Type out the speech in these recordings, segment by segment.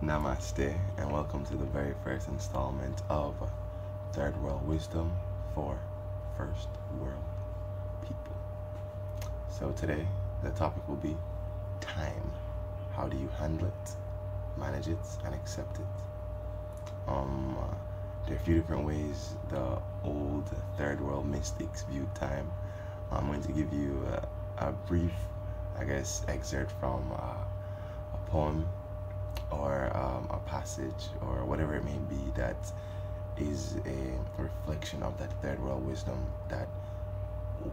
Namaste, and welcome to the very first installment of Third World Wisdom for First World People. So today, the topic will be time. How do you handle it, manage it, and accept it? There are a few different ways the old Third World mystics viewed time. I'm going to give you a brief, excerpt from a poem or a passage or whatever it may be that is a reflection of that third world wisdom that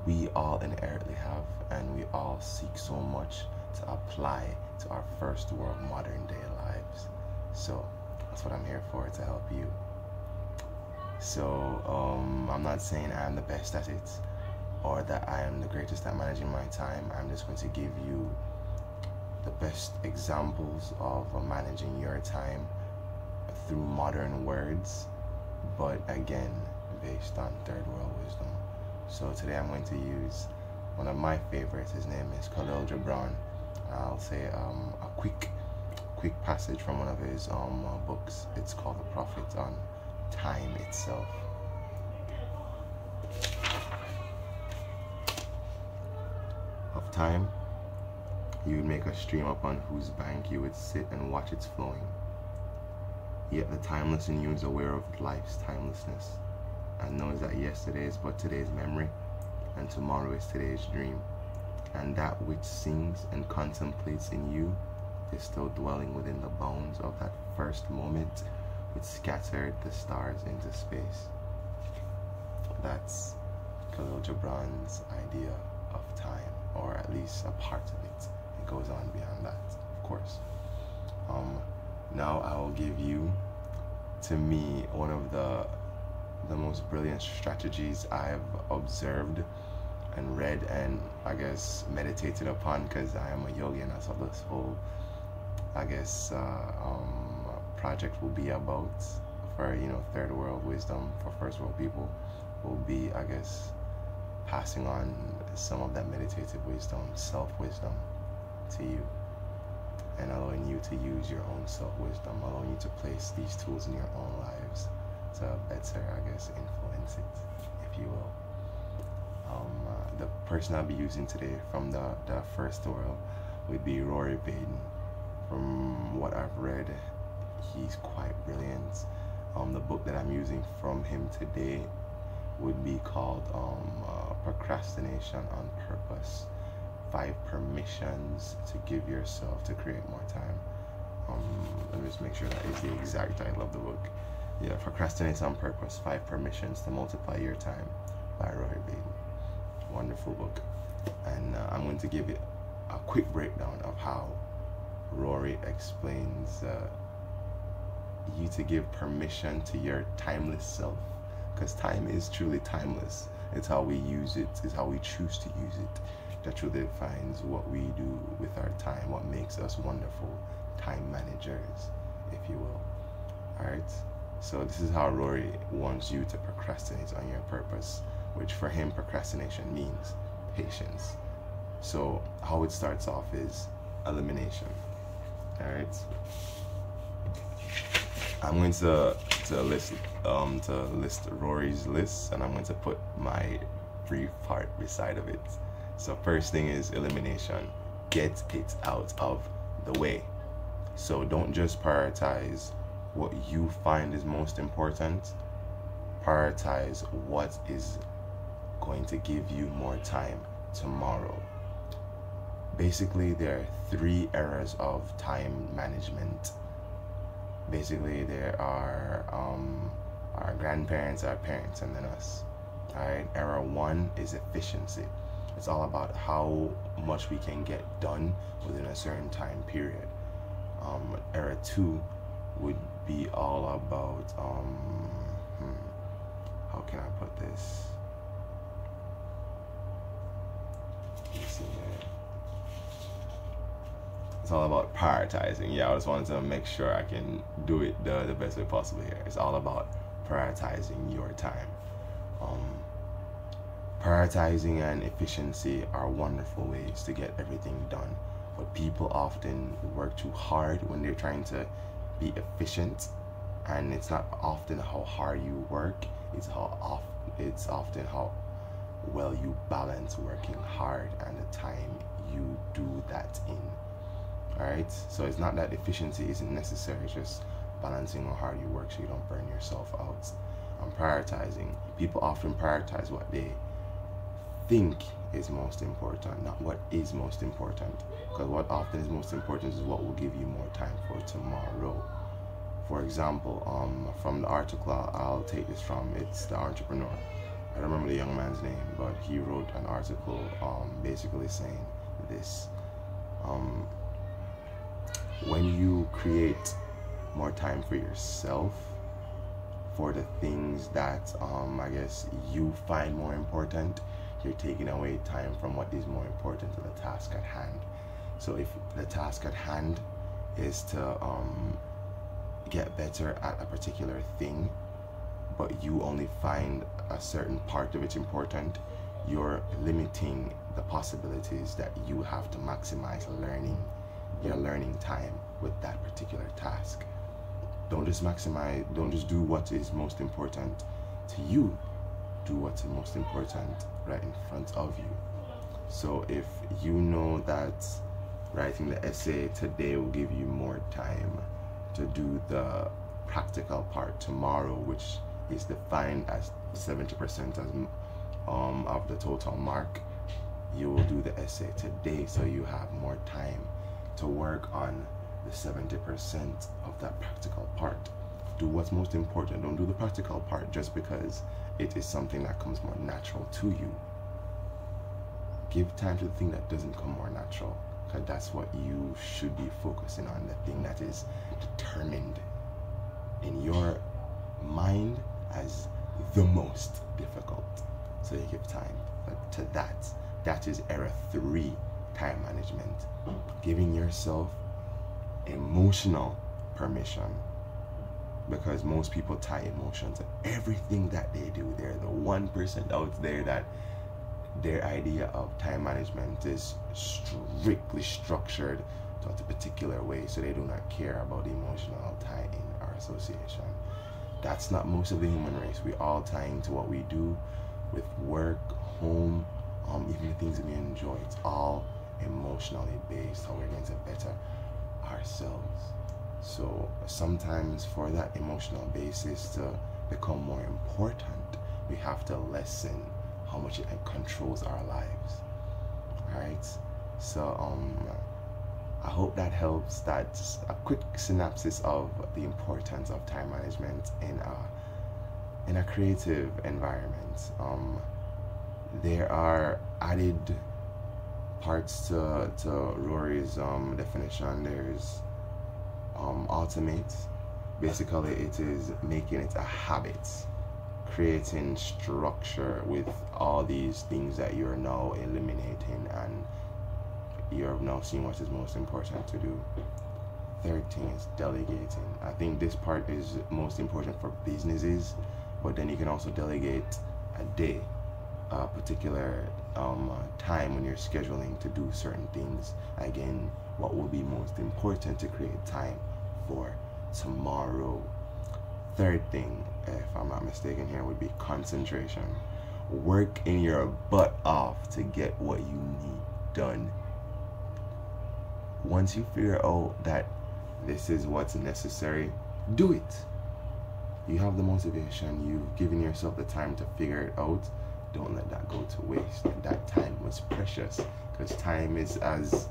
we all inherently have and we all seek so much to apply to our first world modern day lives. So that's what I'm here for, to help you. So I'm not saying I'm the best at it or that I am the greatest at managing my time. I'm just going to give you the best examples of managing your time through modern words, but again based on third world wisdom. So today I'm going to use one of my favorites. His name is Khalil Gibran. I'll say a quick passage from one of his books. It's called The Prophet on Time Itself. Of time, you would make a stream upon whose bank you would sit and watch its flowing. Yet the timeless in you is aware of life's timelessness and knows that yesterday is but today's memory and tomorrow is today's dream. And that which sings and contemplates in you is still dwelling within the bounds of that first moment which scattered the stars into space. That's Khalil Gibran's idea of time, or at least a part of it. It goes on beyond that, of course. Now I will give you, to me, one of the most brilliant strategies I've observed and read and meditated upon, because I am a yogi, and that's what this whole project will be about for third world wisdom for first world people. Will be passing on some of that meditative wisdom, self-wisdom to you, and allowing you to use your own self-wisdom, allowing you to place these tools in your own lives to better, influence it, if you will. The person I'll be using today from the first world would be Rory. From what I've read, he's quite brilliant. The book that I'm using from him today would be called Procrastination on Purpose: 5 Permissions to Give Yourself to Create More Time. Let me just make sure that is the exact title of the book. Yeah, Procrastinate on Purpose: 5 Permissions to Multiply Your Time by Rory. Wonderful book. And I'm going to give it a quick breakdown of how Rory explains you to give permission to your timeless self, because time is truly timeless. It's how we use it, it's how we choose to use it that truly defines what we do with our time, what makes us wonderful time managers, if you will. Alright, so this is how Rory wants you to procrastinate on your purpose, which for him procrastination means patience. So how it starts off is elimination. Alright, I'm going to list Rory's list, and I'm going to put my brief part beside of it. So first thing is elimination. Get it out of the way. So don't just prioritize what you find is most important. Prioritize what is going to give you more time tomorrow. Basically, there are 3 eras of time management. Basically, there are our grandparents, our parents, and then us. Alright, era 1 is efficiency. It's all about how much we can get done within a certain time period. Era 2 would be all about how can I put this? Let's see here. It's all about prioritizing. Yeah, I just wanted to make sure I can do it the best way possible here. It's all about prioritizing your time. Prioritizing and efficiency are wonderful ways to get everything done, but people often work too hard when they're trying to be efficient, and it's not often how hard you work, it's often how well you balance working hard and the time you do that in. Alright, so it's not that efficiency isn't necessary, it's just balancing how hard you work so you don't burn yourself out. And prioritizing. People often prioritize what they think is most important, not what is most important. Because what often is most important is what will give you more time for tomorrow. For example, from the article I'll take this from, it's The Entrepreneur. I don't remember the young man's name, but he wrote an article basically saying this. When you create more time for yourself, for the things that I guess you find more important, you're taking away time from what is more important to the task at hand. So if the task at hand is to get better at a particular thing, but you only find a certain part of it important, you're limiting the possibilities that you have to maximize your learning time with that particular task. Don't just do what is most important to you, do what's most important right in front of you. So if you know that writing the essay today will give you more time to do the practical part tomorrow, which is defined as 70% of the total mark, you will do the essay today so you have more time to work on the 70% of that practical part. Do what's most important. Don't do the practical part just because it is something that comes more natural to you. Give time to the thing that doesn't come more natural, because that's what you should be focusing on, the thing that is determined in your mind as the most difficult. So you give time to that. That is error 3, time management. Giving yourself emotional permission, because most people tie emotion to everything that they do. They're the 1% out there that their idea of time management is strictly structured to a particular way, so they do not care about the emotional tie-in or association. That's not most of the human race. We all tie into what we do with work, home, even the things that we enjoy. It's all emotionally based, how we're going to better ourselves. So sometimes for that emotional basis to become more important, we have to lessen how much it controls our lives. Alright, so I hope that helps. That's a quick synopsis of the importance of time management in a creative environment. There are added parts to Rory's definition. There's automate. Basically, it is making it a habit, creating structure with all these things that you're now eliminating, and you're now seeing what is most important to do. Third thing is delegating. I think this part is most important for businesses, but then you can also delegate a day, a particular time when you're scheduling to do certain things. Again, what will be most important to create time for tomorrow. Third thing, if I'm not mistaken here, would be concentration. Work in your butt off to get what you need done. Once you figure out that this is what's necessary, do it. You have the motivation, you've given yourself the time to figure it out. Don't let that go to waste. That time was precious, because time is as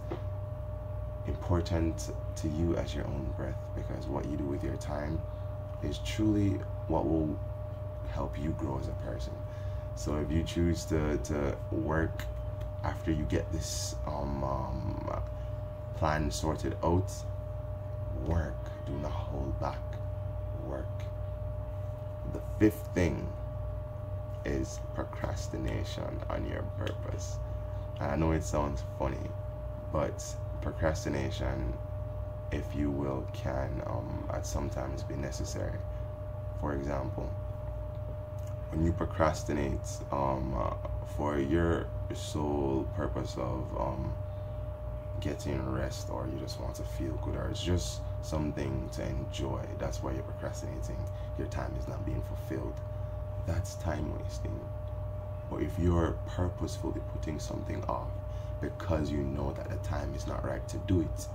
important to you as your own breath, because what you do with your time is truly what will help you grow as a person. So if you choose to work after you get this plan sorted out, work. Do not hold back. Work. The fifth thing is procrastination on your purpose. And I know it sounds funny, but procrastination, if you will, can at sometimes be necessary. For example, when you procrastinate for your sole purpose of getting rest, or you just want to feel good, or it's just something to enjoy, that's why you're procrastinating. Your time is not being fulfilled. That's time wasting. But if you're purposefully putting something off because you know that the time is not right to do it,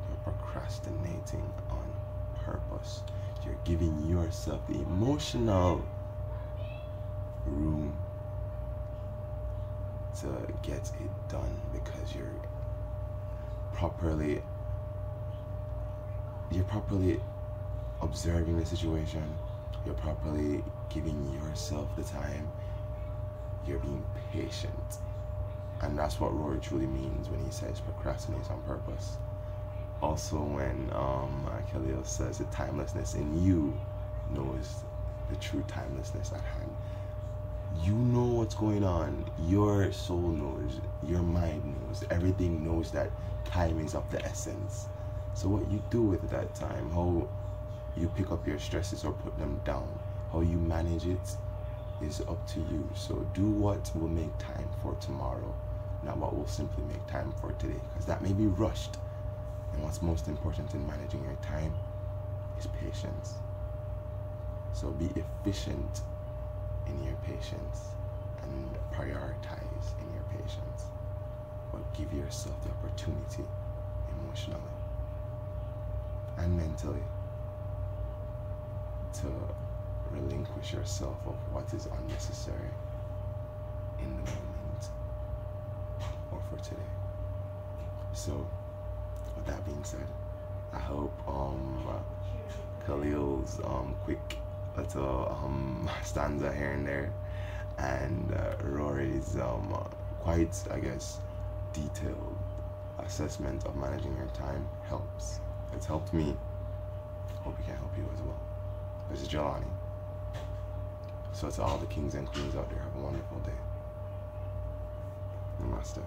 you're procrastinating on purpose. You're giving yourself the emotional room to get it done because you're properly observing the situation, you're properly giving yourself the time, you're being patient. And that's what Rory truly means when he says procrastinate on purpose. Also when Khalil says the timelessness in you knows the true timelessness at hand. You know what's going on. Your soul knows, your mind knows, everything knows that time is of the essence. So what you do with that time, how you pick up your stresses or put them down, how you manage it is up to you. So do what will make time for tomorrow, not what will simply make time for today, because that may be rushed. And what's most important in managing your time is patience. So be efficient in your patience and prioritize in your patience, but give yourself the opportunity emotionally and mentally to relinquish yourself of what is unnecessary in the moment or for today. So with that being said, I hope Khalil's quick little stanza here and there and Rory's quite, I guess, detailed assessment of managing your time helps. It's helped me. Hope it can help you as well. This is Jelani. So to all the kings and queens out there, have a wonderful day. Namaste.